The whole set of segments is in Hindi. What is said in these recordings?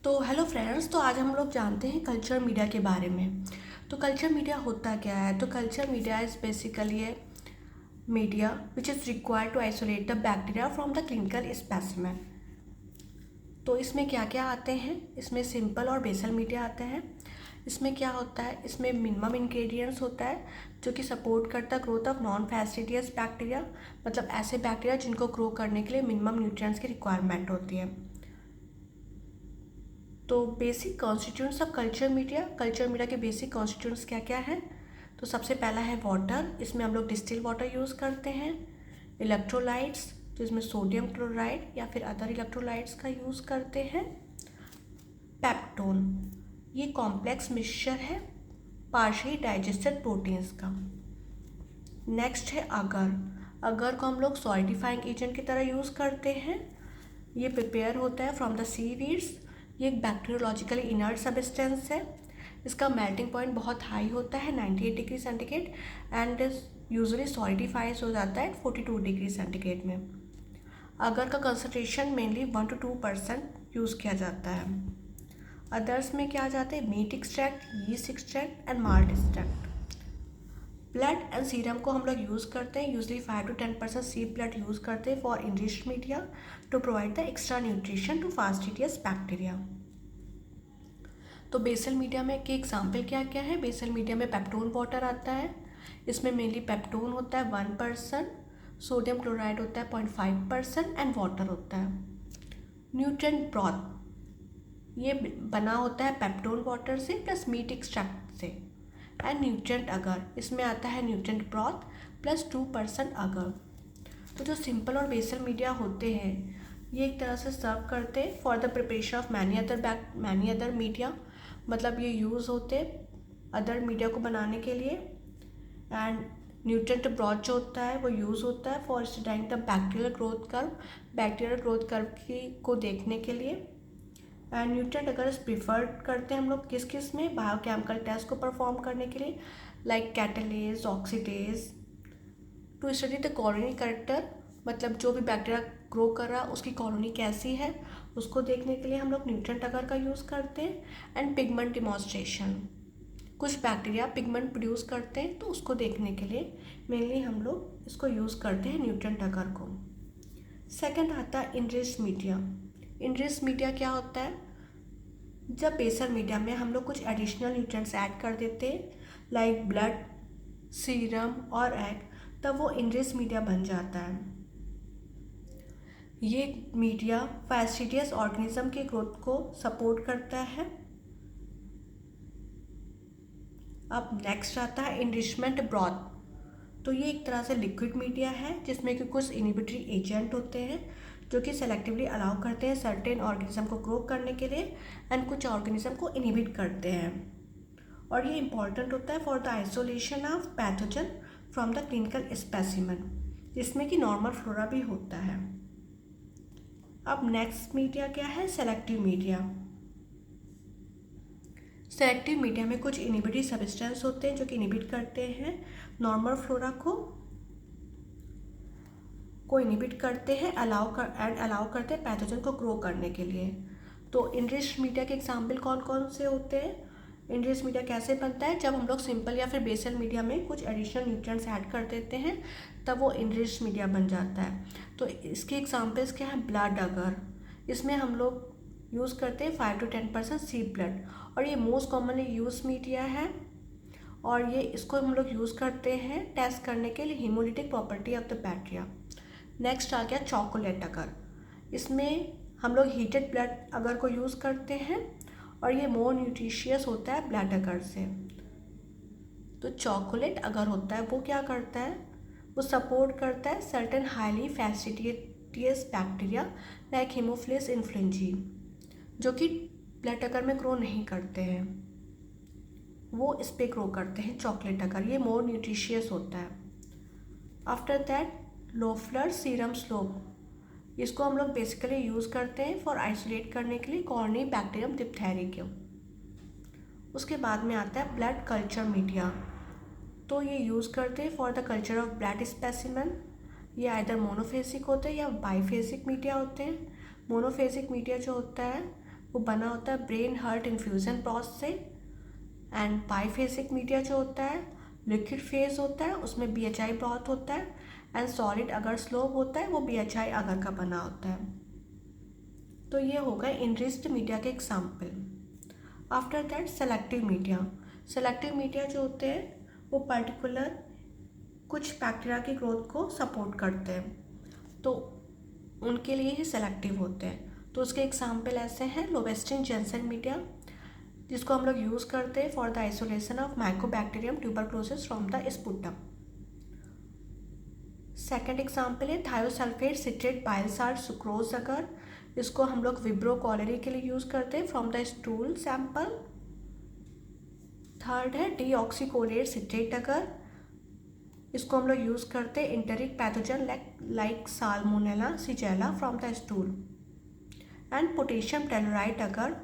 तो हेलो फ्रेंड्स, तो आज हम लोग जानते हैं कल्चर मीडिया के बारे में। तो कल्चर मीडिया होता क्या है? तो culture media is basically a media which is required to isolate the bacteria from the clinical specimen. तो इसमें क्या क्या आते हैं? इसमें सिंपल और बेसल मीडिया आते हैं। इसमें क्या होता है? इसमें मिनिमम इंग्रेडिएंट्स होता है जो कि सपोर्ट करता है ग्रोथ ऑफ नॉन फैस्टिडियस बैक्टीरिया, मतलब ऐसे बैक्टीरिया जिनको ग्रो करने के लिए मिनिमम न्यूट्रिएंट्स की रिक्वायरमेंट होती है। तो basic constituents of culture media के बेसिक कॉन्स्टिट्यूंट्स क्या क्या है? तो सबसे पहला है वाटर। इसमें हम लोग डिस्टिल वाटर यूज़ करते हैं। इलेक्ट्रोलाइट्स, तो इसमें सोडियम क्लोराइड या फिर अदर इलेक्ट्रोलाइट्स का यूज़ करते हैं। पेप्टोन, ये कॉम्प्लेक्स मिक्सचर है पार्शियली डाइजेस्टेड प्रोटीन्स का। नेक्स्ट है अगर को हम लोग सॉलिडिफाइंग एजेंट की तरह यूज़ करते हैं। ये प्रिपेयर होता है फ्रॉम द सीवीड्स। ये एक बैक्टीरियोलॉजिकली इनर्ट सब्सटेंस है। इसका मेल्टिंग पॉइंट बहुत हाई होता है 98 degree centigrade and usually solidifies हो जाता है 42 डिग्री सेंटीग्रेड में। अगर का कंसनट्रेशन मेनली 1 to 2% यूज़ किया जाता है। अदर्स में क्या आ जाते हैं? Meat extract, yeast extract and malt extract. Blood and serum को हम लोग यूज़ करते हैं, यूजली 5 to 10% सी ब्लड यूज़ करते हैं for enriched media to provide the extra nutrition to fastidious bacteria. तो बेसल मीडिया में के एग्जाम्पल क्या क्या है? बेसल मीडिया में पेप्टोन वाटर आता है। इसमें मेनली पेप्टोन होता है 1%, सोडियम क्लोराइड होता है 0.5% एंड वाटर होता है। न्यूट्रिएंट ब्रॉथ, ये बना होता है पेप्टोन वाटर से प्लस मीट एक्सट्रैक्ट से। एंड न्यूट्रिएंट अगर, इसमें आता है न्यूट्रिएंट ब्रॉथ प्लस 2% अगर। तो जो सिंपल और बेसल मीडिया होते हैं ये एक तरह से सर्व करते हैं for the preparation of many other media, मतलब ये यूज़ होते अदर मीडिया को बनाने के लिए। एंड न्यूट्रिएंट ब्रॉथ जो होता है वो यूज़ होता है for studying the bacterial growth curve को देखने के लिए। एंड न्यूट्रिएंट अगर प्रिफर करते हैं हम लोग किस किस में? बायोकेमिकल टेस्ट को परफॉर्म करने के लिए, like catalase, oxidase, to study the colony character, मतलब जो भी बैक्टीरिया ग्रो कर रहा है उसकी कॉलोनी कैसी है उसको देखने के लिए हम लोग न्यूट्रिएंट अगर का यूज़ करते हैं। एंड पिगमेंट डिमॉन्स्ट्रेशन, कुछ बैक्टीरिया पिगमेंट प्रोड्यूस करते हैं तो उसको देखने के लिए मेनली हम लोग इसको यूज़ करते हैं न्यूट्रिएंट अगर को। सेकंड आता है इनरिच्ड मीडिया। इनरिच्ड मीडिया क्या होता है? जब बेसल मीडिया में हम लोग कुछ एडिशनल न्यूट्रिएंट्स ऐड कर देते हैं लाइक ब्लड, सीरम और एग, तब वो इनरिच्ड मीडिया बन जाता है। ये मीडिया फैस्टिडियस ऑर्गेनिज्म के ग्रोथ को सपोर्ट करता है। अब नेक्स्ट आता है इनरिचमेंट ब्रॉथ। तो ये एक तरह से लिक्विड मीडिया है जिसमें कि कुछ इनिबिटरी एजेंट होते हैं जो कि सेलेक्टिवली अलाउ करते हैं सर्टेन ऑर्गेनिज्म को ग्रो करने के लिए एंड कुछ ऑर्गेनिज्म को इनहिबिट करते हैं। और ये इंपॉर्टेंट होता है for the isolation of pathogen from the clinical specimen, जिसमें कि नॉर्मल फ्लोरा भी होता है। अब नेक्स्ट मीडिया क्या है? Selective media. सेलेक्टिव मीडिया में कुछ इनहिबिटरी सब्सटेंस होते हैं जो कि इनहिबिट करते हैं नॉर्मल फ्लोरा को इनहिबिट करते हैं अलाउ करते हैं पैथोजन को ग्रो करने के लिए। तो इनरिच्ड मीडिया के एग्जाम्पल कौन कौन से होते हैं? इनरिच्ड मीडिया कैसे बनता है? जब हम लोग सिंपल या फिर बेसल मीडिया में कुछ एडिशनल न्यूट्रिएंट्स ऐड कर देते हैं तब वो इनरिच्ड मीडिया बन जाता है। तो इसके एग्जाम्पल्स क्या हैं? ब्लड अगर, इसमें हम लोग यूज़ करते हैं 5 to 10% सी ब्लड, और ये मोस्ट कॉमनली यूज मीडिया है। और ये इसको हम लोग यूज़ करते हैं टेस्ट करने के लिए haemolytic property of the bacteria. Next आ गया चॉकोलेट अगर। इसमें हम लोग हीटेड ब्लड अगर को यूज़ करते हैं और ये मोर न्यूट्रिशियस होता है ब्लड अगर से। तो चॉकोलेट अगर होता है वो क्या करता है? वो सपोर्ट करता है certain highly fastidious bacteria like haemophilus influenzae, जो कि ब्लड अगर में ग्रो नहीं करते हैं, वो इस पे ग्रो करते हैं चॉकलेट अगर। ये मोर न्यूट्रिशियस होता है। After that Loeffler serum slope, इसको हम लोग बेसिकली यूज़ करते हैं फॉर आइसोलेट करने के लिए कॉर्नी बैक्टीरियम डिप्थेरियम। उसके बाद में आता है ब्लड कल्चर मीडिया। तो ये यूज़ करते हैं for the culture of blood specimen. ये आइदर मोनोफेसिक होते हैं या बाईफेसिक मीडिया होते हैं। मोनोफेसिक मीडिया जो होता है वो बना होता है ब्रेन हार्ट इन्फ्यूज़न ब्रॉथ से। एंड बाईफेसिक मीडिया जो होता है लिक्विड फेज होता है, उसमें BHI ब्रॉथ होता है। एंड सॉलिड अगर स्लोप होता है वो BHI अगर का बना होता है। तो ये हो गए इनरिच्ड मीडिया के example. After that selective media. Selective media जो होते हैं वो पर्टिकुलर कुछ बैक्टीरिया की ग्रोथ को सपोर्ट करते हैं, तो उनके लिए ही सेलेक्टिव होते हैं। तो उसके एग्जाम्पल ऐसे हैं लोवेस्टिन जेंसन मीडिया, जिसको हम लोग यूज़ करते हैं for the isolation of mycobacterium tuberculosis from the sputum. Second example है thiosulphate citrate bile salt sucrose agar, इसको हम लोग विब्रो कॉलेरी के लिए यूज़ करते हैं from the stool sample. Third है डीऑक्सीकोलेट सिट्रेट अगर, इसको हम लोग यूज़ करते हैं enteric pathogen like salmonella shigella from the stool. And potassium tellurite agar,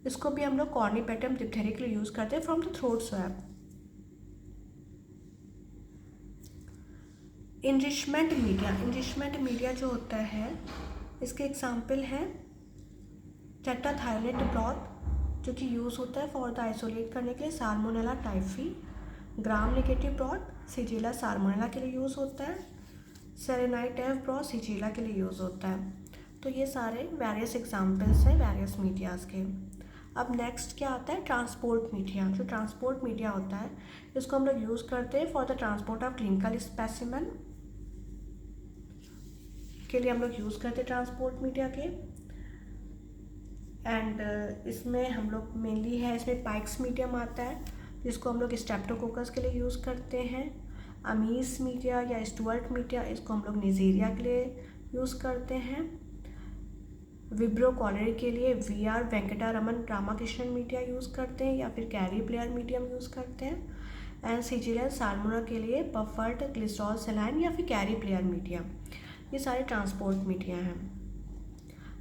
इसको भी हम लोग कॉर्निपेटम डिप्थेरी के लिए यूज़ करते हैं from the throat swab. Enrichment media. Enrichment media जो होता है इसके एग्जाम्पल हैं टेट्राथायोलेट ब्रॉथ, जो कि यूज़ होता है फॉर द आइसोलेट करने के लिए salmonella typhi. Gram negative broth shigella salmonella के लिए यूज़ होता है। सेरेनाइट एफ ब्रॉथ शिगेल्ला के लिए यूज़ होता है। तो ये सारे वेरियस एग्जाम्पल्स हैं वेरियस मीडियाज़ के। अब नेक्स्ट क्या आता है ट्रांसपोर्ट मीडिया। जो ट्रांसपोर्ट मीडिया होता है इसको हम लोग यूज़ करते हैं for the transport of clinical specimen के लिए हम लोग यूज़ करते हैं ट्रांसपोर्ट मीडिया के। एंड इसमें हम लोग मेनली है इसमें पाइक्स मीडियम आता है, जिसको हम लोग स्ट्रेप्टोकोकस के लिए यूज़ करते हैं। अमीस मीडिया या स्टुअर्ट मीडिया, इसको हम लोग निजेरिया के लिए यूज़ करते हैं। विब्रो कॉलेरी के लिए VR वेंकटारमन रामाकृष्णन मीडिया यूज़ करते हैं या फिर कैरी प्लेयर मीडियम यूज़ करते हैं। एंड शिगेल्ला साल्मोनेला के लिए बफर्ड ग्लिसरॉल सलाइन या फिर कैरी प्लेयर मीडिया। ये सारे ट्रांसपोर्ट मीडिया हैं।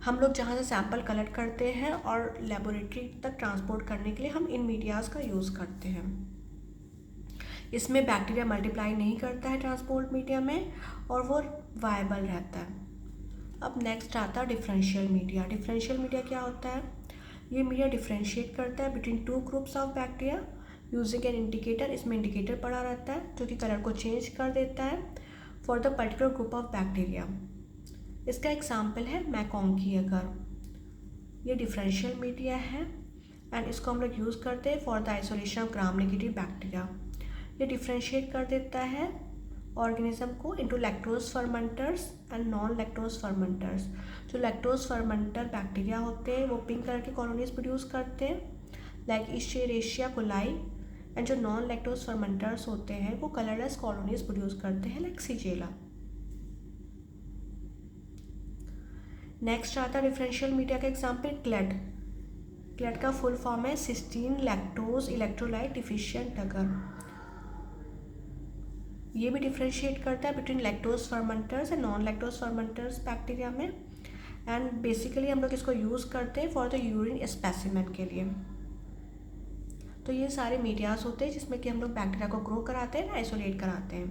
हम लोग जहाँ से सैंपल कलेक्ट करते हैं और लेबोरेटरी तक ट्रांसपोर्ट करने के लिए हम इन मीडियाज़ का यूज़ करते हैं। इसमें बैक्टीरिया मल्टीप्लाई नहीं करता है ट्रांसपोर्ट मीडिया में, और वो वायबल रहता है। अब नेक्स्ट आता है डिफरेंशियल मीडिया। डिफरेंशियल मीडिया क्या होता है? ये मीडिया डिफरेंशिएट करता है between two groups of bacteria using an indicator. इसमें इंडिकेटर पड़ा रहता है जो कि कलर को चेंज कर देता है for the particular group of bacteria. इसका एग्जाम्पल है मैकोंकी अगर, ये डिफरेंशियल मीडिया है एंड इसको हम लोग यूज़ करते हैं for the isolation of gram negative bacteria. ये डिफरेंशिएट कर देता है ऑर्गेनिज्म को into lactose fermenters and non lactose fermenters. जो लैक्टोज फर्मेंटर बैक्टीरिया होते हैं वो पिंक कलर की कॉलोनीज प्रोड्यूस करते हैं लाइक इश्चेरेशिया कोलाई, एंड जो नॉन लैक्टोज फर्मेंटर्स होते हैं वो कलरलेस कॉलोनीज प्रोड्यूस करते हैं लाइक शिगेल्ला। नेक्स्ट आता है डिफरेंशियल मीडिया का एग्जाम्पल क्लेड। क्लेड का फुल फॉर्म है सिस्टीन लैक्टोज इलेक्ट्रोलाइट डिफिशिएंट अगर। ये भी डिफरेंशिएट करता है between lactose fermenters and non lactose fermenters bacteria में। एंड बेसिकली हम लोग इसको यूज़ करते हैं फॉर द यूरिन स्पेसिमेन के लिए। तो ये सारे मीडियाज़ होते हैं जिसमें कि हम लोग बैक्टीरिया को ग्रो कराते हैं, आइसोलेट कराते हैं।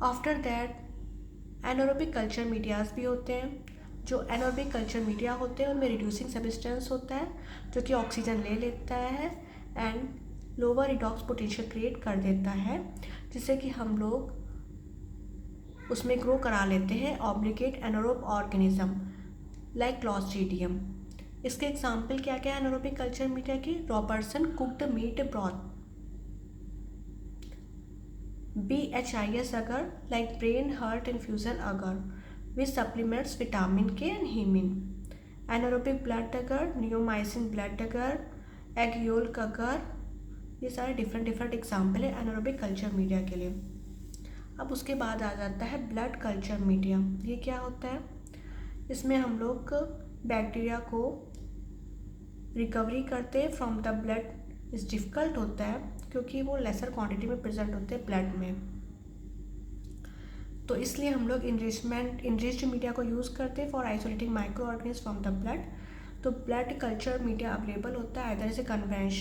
After that anaerobic culture medias भी होते हैं। जो एनारोबिक कल्चर मीडिया होते हैं उनमें रिड्यूसिंग सब्सटेंस होता है जो कि ऑक्सीजन ले लेता है and lower redox potential create कर देता है, जिससे कि हम लोग उसमें ग्रो करा लेते हैं obligate anaerobe organism like clostridium. इसके एग्जाम्पल क्या क्या है एनारोबिक कल्चर मीडिया की? Robertson cooked meat broth, BHIS agar like brain heart infusion agar which supplements vitamin K and haemin. Anaerobic blood agar, neomycin blood agar, egg yolk agar. ये सारे डिफरेंट एग्जाम्पल है एनारोबिक कल्चर मीडिया के लिए। अब उसके बाद आ जाता है ब्लड कल्चर मीडिया। ये क्या होता है? इसमें हम लोग बैक्टीरिया को रिकवरी करते हैं फ्रॉम द ब्लड। इस डिफ़िकल्ट होता है क्योंकि वो लेसर क्वांटिटी में प्रेजेंट होते हैं ब्लड में, तो इसलिए हम लोग इनरिच्ड मीडिया को यूज़ करते हैं for isolating micro organism from the blood. तो ब्लड कल्चर मीडिया अवेलेबल होता है इधर से कन्वेंशन